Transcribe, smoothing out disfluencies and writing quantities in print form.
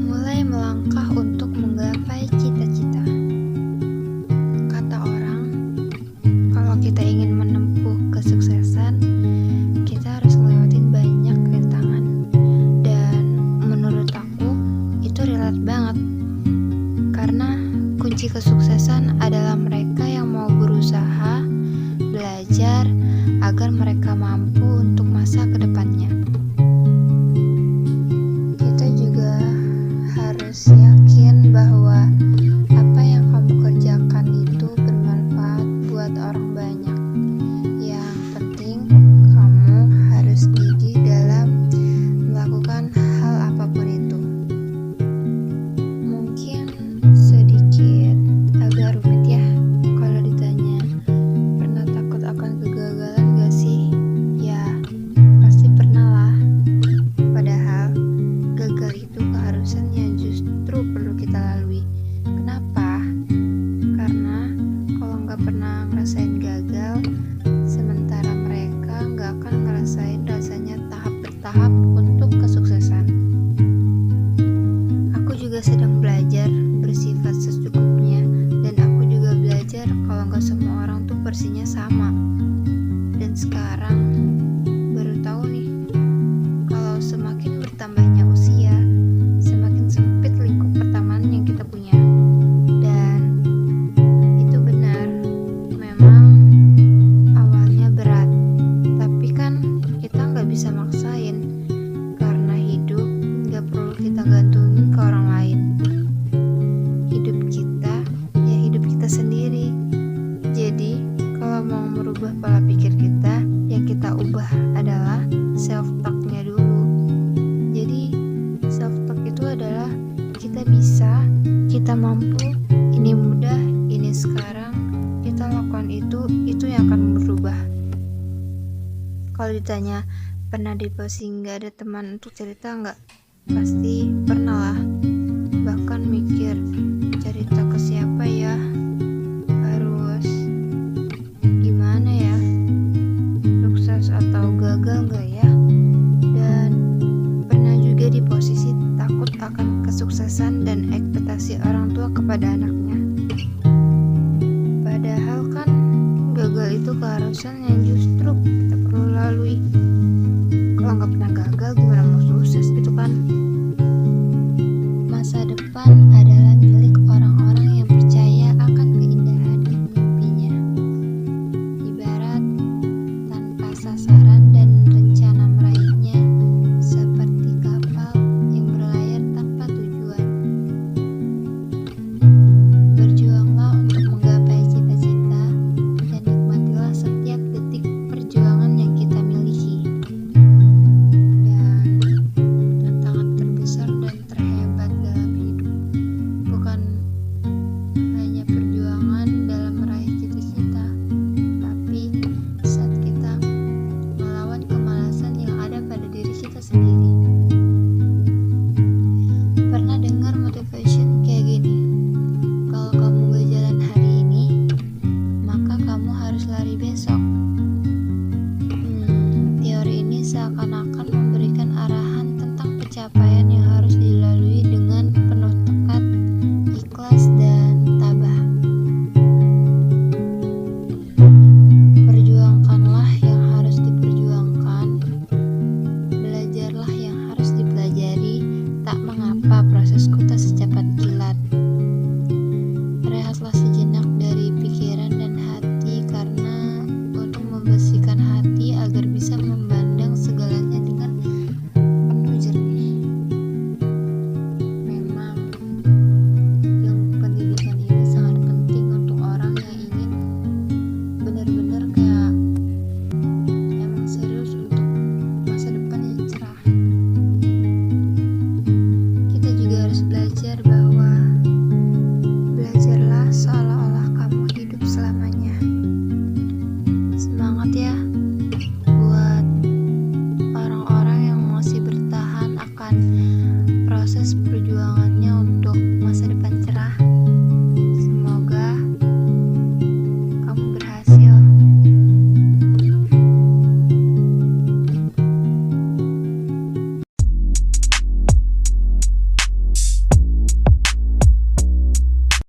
Mulai melangkah untuk menggapai cita-cita. Kata orang, kalau kita ingin menempuh kesuksesan, kita harus ngelewatin banyak rintangan. Dan menurut aku, itu relate banget. Karena kunci kesuksesan adalah mereka yang mau berusaha, belajar, agar mereka mampu untuk masa kedepannya. Kita juga harus yakin bahwa apa yang kamu kerjakan itu bermanfaat buat orang banyak. Yang penting kamu harus gigih dalam melakukan hal apapun itu. Mungkin sedikit agak rumit ya kalau ditanya pernah takut akan kegagalan gak sih? Ya, pasti pernah lah. Padahal gagal itu keharusan yang justru perlu kita lalui. Kenapa? Karena kalau nggak pernah ngerasain gagal, sementara mereka nggak akan ngerasain rasanya tahap bertahap untuk kesuksesan. Aku juga sedang belajar bersifat secukupnya, dan aku juga belajar kalau nggak semua orang tuh porsinya sama. Dan sekarang baru tahu nih, kalau semakin bertambahnya usia, semakin sempit lingkup pertemanan yang kita punya. Dan itu benar, memang awalnya berat, tapi kan kita nggak bisa maksain, karena hidup nggak perlu kita gantungin ke orang lain. Hidup kita, ya hidup kita sendiri. Jadi kalau mau merubah pola pikir kita, yang kita ubah adalah self-talk-nya dulu. Jadi self-talk itu adalah kita bisa, kita mampu, ini mudah, ini sekarang, kita lakukan itu yang akan berubah. Kalau ditanya pernah di posisi gak ada teman untuk cerita gak? Pasti pernah lah. Bahkan mikir cerita ke siapa ya, harus gimana ya, sukses atau gagal gak ya. Dan pernah juga di posisi takut akan kesuksesan dan ekspektasi orang tua kepada anaknya. Padahal kan gagal itu keharusan yang justru kita perlu lalui. Kalau gak pernah gagal gimana mau sukses gitu kan. Masa depan adalah milik orang-orang yang percaya akan keindahan mimpinya. Ibarat tanpa sasaran dan rencana meraihnya, seperti kapal yang berlayar tanpa tujuan. Berjuanglah untuk menggapai cita-cita, dan nikmatilah setiap detik perjuangan yang kita miliki. Dan tantangan terbesar dan terhebat dalam hidup bukan hanya perjuangan dalam meraih cita-cita, tapi saat kita melawan kemalasan yang ada pada diri kita sendiri. Pernah dengar motivation kayak gini, kalau kamu gak jalan hari ini, maka kamu harus lari besok. Teori ini seakan-akan memberikan arahan tentang pencapaian yang harus dilalui dengan penuh tekad, ikhlas, dan tabah. Perjuangkanlah yang harus diperjuangkan, belajarlah yang harus dipelajari. Tak mengapa prosesku